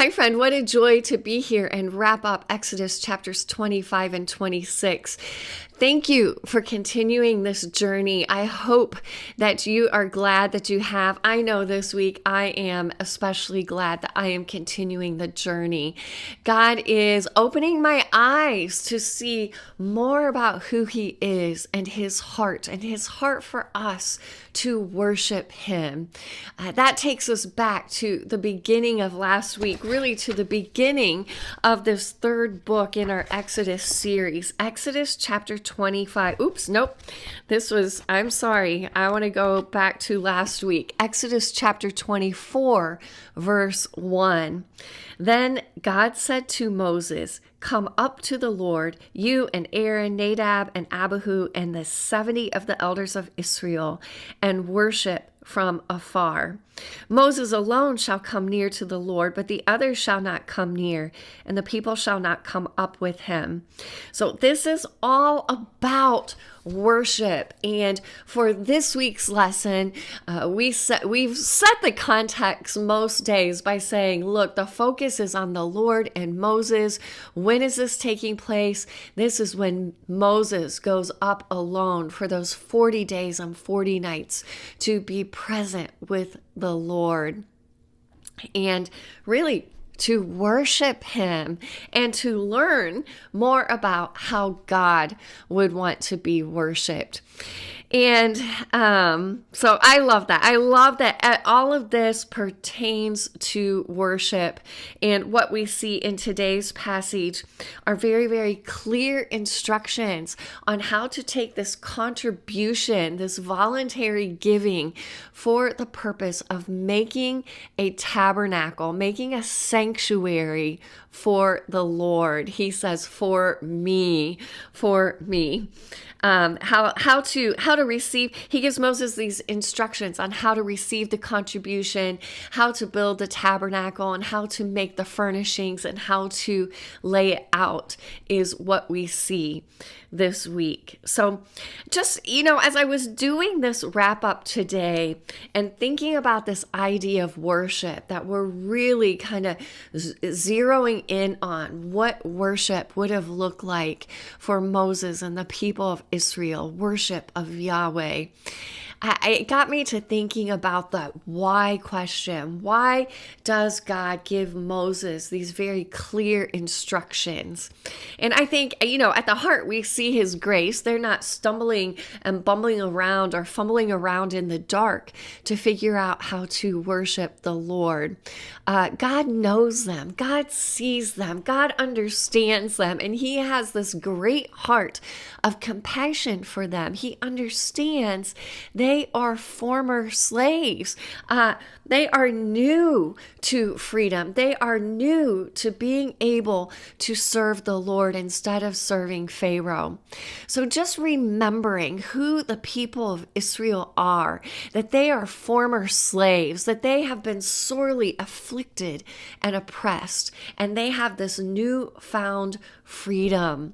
Hi, friend. What a joy to be here and wrap up Exodus chapters 25 and 26. Thank you for continuing this journey. I hope that you are glad that you have. I know this week I am especially glad that I am continuing the journey. God is opening my eyes to see more about who He is and His heart for us to worship Him. That takes us back to the beginning of last week, really to the beginning of this third book in our Exodus series, Exodus chapter 25. Oops, nope. I'm sorry. I want to go back to last week. Exodus chapter 24, verse 1. Then God said to Moses, "Come up to the Lord, you and Aaron, Nadab and Abihu, and the 70 of the elders of Israel, and worship from afar. Moses alone shall come near to the Lord, but the others shall not come near, and the people shall not come up with him." So this is all about worship. And for this week's lesson, we've set the context most days by saying, look, the focus is on the Lord and Moses. When is this taking place? This is when Moses goes up alone for those 40 days and 40 nights to be present with the Lord and really to worship Him and to learn more about how God would want to be worshiped. And so I love that. I love that all of this pertains to worship. And what we see in today's passage are very, very clear instructions on how to take this contribution, this voluntary giving, for the purpose of making a tabernacle, making a sanctuary for the Lord. He says, for me. How to receive. He gives Moses these instructions on how to receive the contribution, how to build the tabernacle, and how to make the furnishings and how to lay it out is what we see this week. So just, as I was doing this wrap up today and thinking about this idea of worship, that we're really kind of zeroing in on what worship would have looked like for Moses and the people of Israel, worship of Yahweh. It got me to thinking about the why question. Why does God give Moses these very clear instructions? And I think, at the heart, we see His grace. They're not stumbling and bumbling around or fumbling around in the dark to figure out how to worship the Lord. God knows them. God sees them. God understands them. And He has this great heart of compassion for them. He understands they are former slaves. They are new to freedom. They are new to being able to serve the Lord instead of serving Pharaoh. So just remembering who the people of Israel are, that they are former slaves, that they have been sorely afflicted and oppressed, and they have this newfound freedom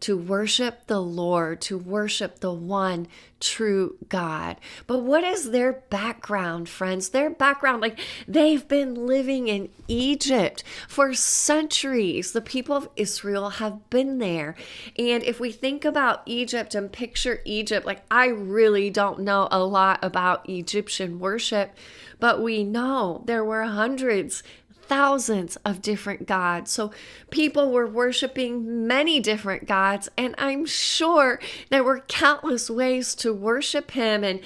to worship the Lord, to worship the one true God. But what is their background, friends? Their background, they've been living in Egypt for centuries. The people of Israel have been there. And if we think about Egypt and picture Egypt, I really don't know a lot about Egyptian worship, but we know there were hundreds, thousands of different gods. So people were worshiping many different gods, and I'm sure there were countless ways to worship Him, and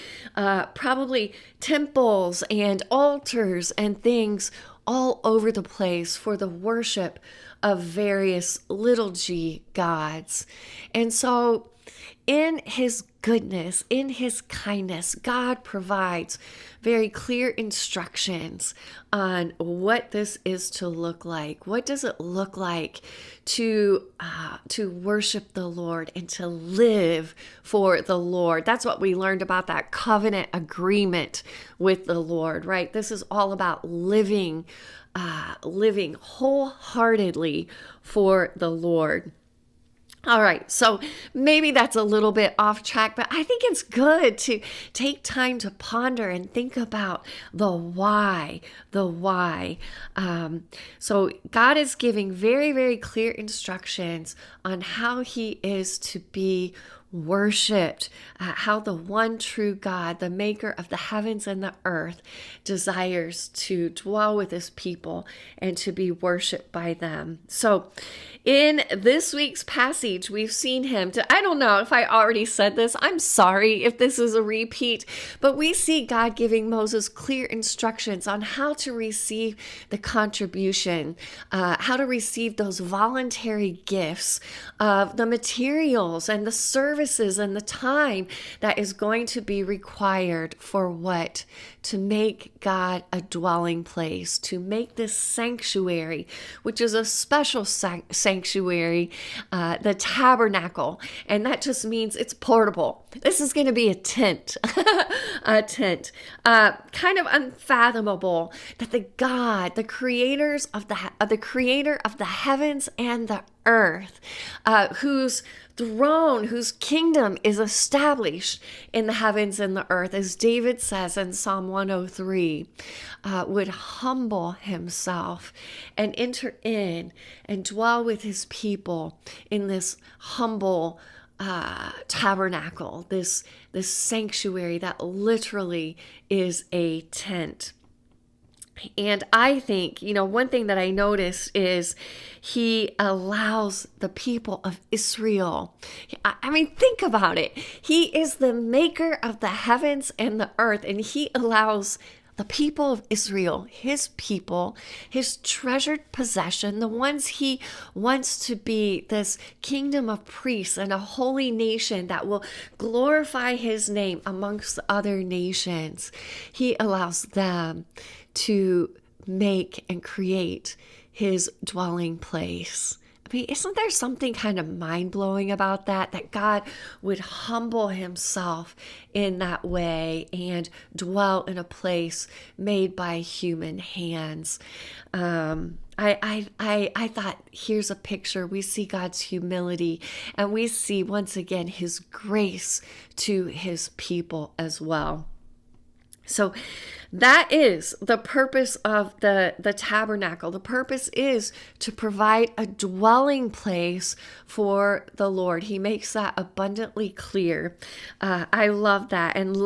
probably temples and altars and things all over the place for the worship of various little g gods. And so in His goodness, in His kindness, God provides very clear instructions on what this is to look like. What does it look like to worship the Lord and to live for the Lord? That's what we learned about that covenant agreement with the Lord, right? This is all about living wholeheartedly for the Lord. All right, so maybe that's a little bit off track, but I think it's good to take time to ponder and think about the why, the why. So God is giving very, very clear instructions on how He is to be worshiped, how the one true God, the maker of the heavens and the earth, desires to dwell with His people and to be worshiped by them. So in this week's passage, we've seen Him I don't know if I already said this. I'm sorry if this is a repeat, but we see God giving Moses clear instructions on how to receive the contribution, how to receive those voluntary gifts of the materials and the services and the time that is going to be required for what? To make God a dwelling place, to make this sanctuary, which is a special sanctuary, the tabernacle. And that just means it's portable. This is going to be a tent, a tent. Kind of unfathomable that the creator of the heavens and the earth, whose throne, whose kingdom is established in the heavens and the earth, as David says in Psalm 103, would humble himself and enter in and dwell with his people in this humble tabernacle, this sanctuary that literally is a tent. And I think, one thing that I noticed is He allows the people of Israel. I mean, think about it. He is the maker of the heavens and the earth, and He allows the people of Israel, His people, His treasured possession, the ones He wants to be this kingdom of priests and a holy nation that will glorify His name amongst other nations. He allows them to make and create His dwelling place. I mean, isn't there something kind of mind-blowing about that God would humble Himself in that way and dwell in a place made by human hands? I thought, here's a picture. We see God's humility, and we see once again His grace to His people as well. So that is the purpose of the tabernacle. The purpose is to provide a dwelling place for the Lord. He makes that abundantly clear. I love that. And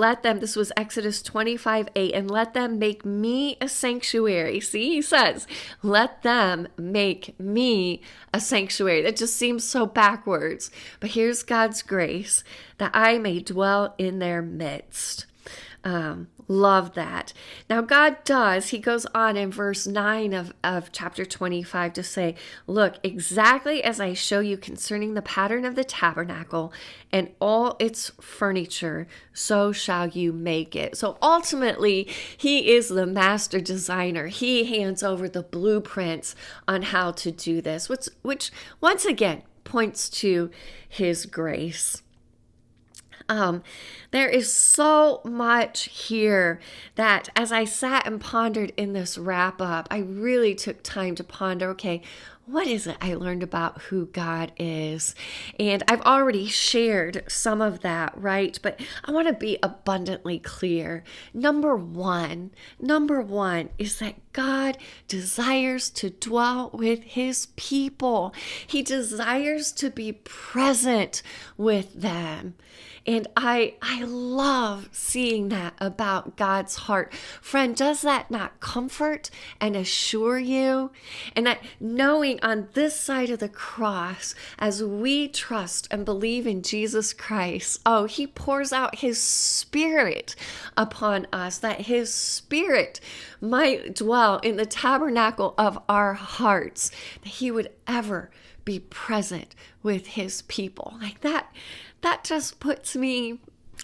this was Exodus 25:8, and let them make me a sanctuary. See, He says, let them make me a sanctuary. That just seems so backwards. But here's God's grace, that I may dwell in their midst. Love that. Now He goes on in verse 9 of chapter 25 to say, look, exactly as I show you concerning the pattern of the tabernacle and all its furniture, so shall you make it. So ultimately, He is the master designer. He hands over the blueprints on how to do this, which once again points to His grace. There is so much here that as I sat and pondered in this wrap up, I really took time to ponder, okay, what is it I learned about who God is? And I've already shared some of that, right? But I want to be abundantly clear. Number one is that God desires to dwell with His people. He desires to be present with them. And I love seeing that about God's heart. Friend, does that not comfort and assure you? And that knowing on this side of the cross, as we trust and believe in Jesus Christ, He pours out His Spirit upon us, that His Spirit might dwell in the tabernacle of our hearts, that He would ever be present with His people. Like that just puts me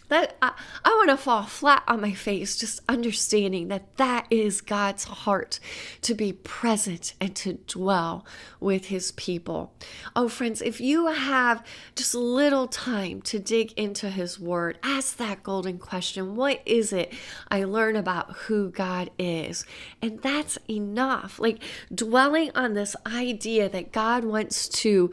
That I want to fall flat on my face, just understanding that that is God's heart, to be present and to dwell with his people. Oh, friends, if you have just a little time to dig into his word, ask that golden question: what is it I learn about who God is? And that's enough. Like, dwelling on this idea that God wants to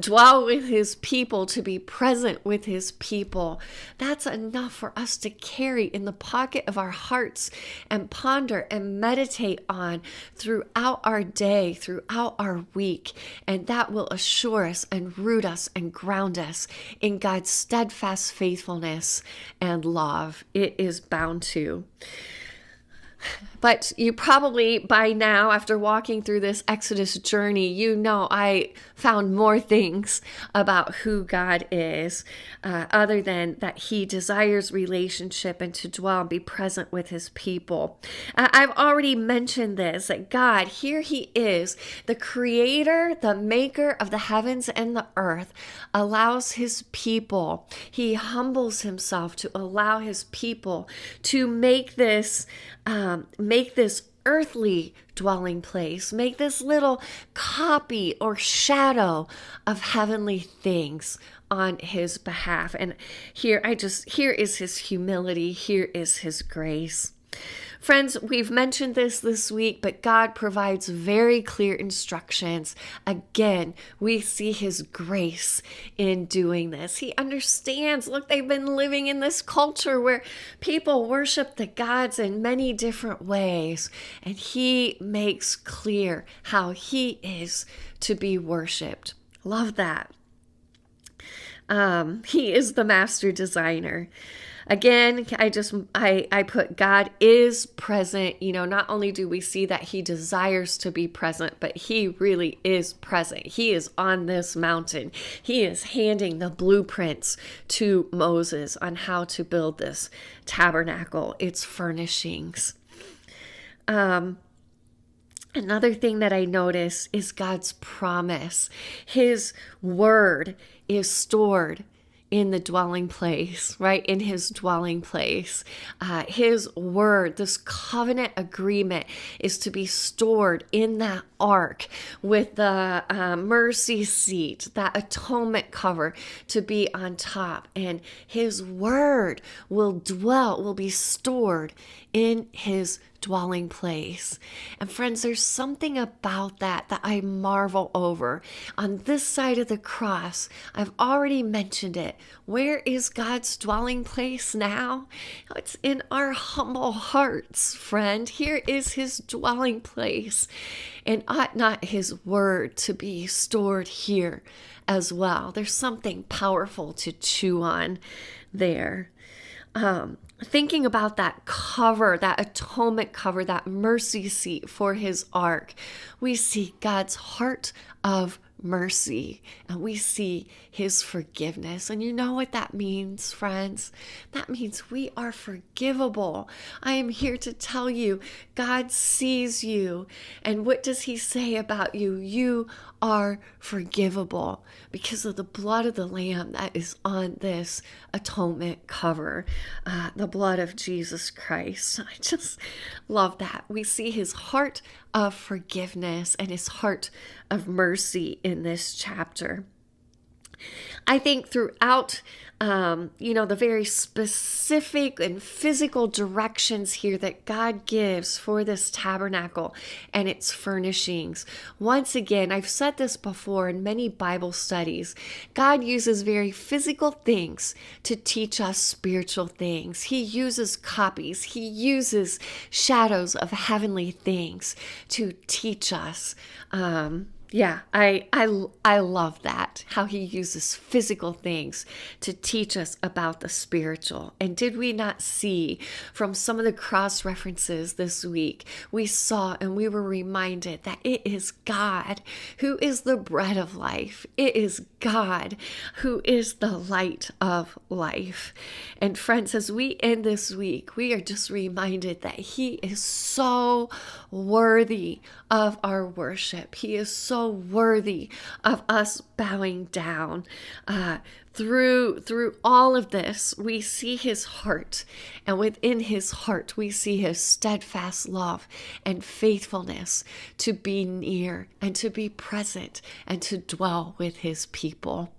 dwell with his people, to be present with his people. That's enough for us to carry in the pocket of our hearts and ponder and meditate on throughout our day, throughout our week. And that will assure us and root us and ground us in God's steadfast faithfulness and love. It is bound to. But you probably, by now, after walking through this Exodus journey, you know I found more things about who God is, other than that he desires relationship and to dwell and be present with his people. I've already mentioned this, that God, here he is, the creator, the maker of the heavens and the earth, allows his people, he humbles himself to allow his people to make this earthly dwelling place, make this little copy or shadow of heavenly things on his behalf. And here is his humility, here is his grace. Friends, we've mentioned this week, but God provides very clear instructions. Again, we see his grace in doing this. He understands, look, they've been living in this culture where people worship the gods in many different ways, and he makes clear how he is to be worshiped. Love that. He is the master designer. Again, I put God is present. You know, not only do we see that he desires to be present, but he really is present. He is on this mountain. He is handing the blueprints to Moses on how to build this tabernacle, its furnishings. Another thing that I notice is God's promise. His word is stored in the dwelling place, right? In his dwelling place. His word, this covenant agreement, is to be stored in that ark with the mercy seat, that atonement cover to be on top. And his word will be stored in his dwelling place. And friends, there's something about that I marvel over. On this side of the cross, I've already mentioned it. Where is God's dwelling place now? It's in our humble hearts, friend. Here is his dwelling place. And ought not his word to be stored here as well? There's something powerful to chew on there. Thinking about that cover, that atonement cover, that mercy seat for his ark, we see God's heart of mercy, and we see his forgiveness. And you know what that means, friends? That means we are forgivable. I am here to tell you, God sees you. And what does he say about you? You are forgivable because of the blood of the Lamb that is on this atonement cover, the blood of Jesus Christ. I just love that. We see his heart of forgiveness and his heart of mercy in this chapter. I think throughout, the very specific and physical directions here that God gives for this tabernacle and its furnishings. Once again, I've said this before in many Bible studies, God uses very physical things to teach us spiritual things. He uses copies. He uses shadows of heavenly things to teach us. I love that, how he uses physical things to teach us about the spiritual. And did we not see from some of the cross references this week, we saw and we were reminded that it is God who is the bread of life. It is God who is the light of life. And friends, as we end this week, we are just reminded that he is so worthy of our worship. He is so so worthy of us bowing down. Through all of this, we see his heart, and within his heart, we see his steadfast love and faithfulness to be near and to be present and to dwell with his people.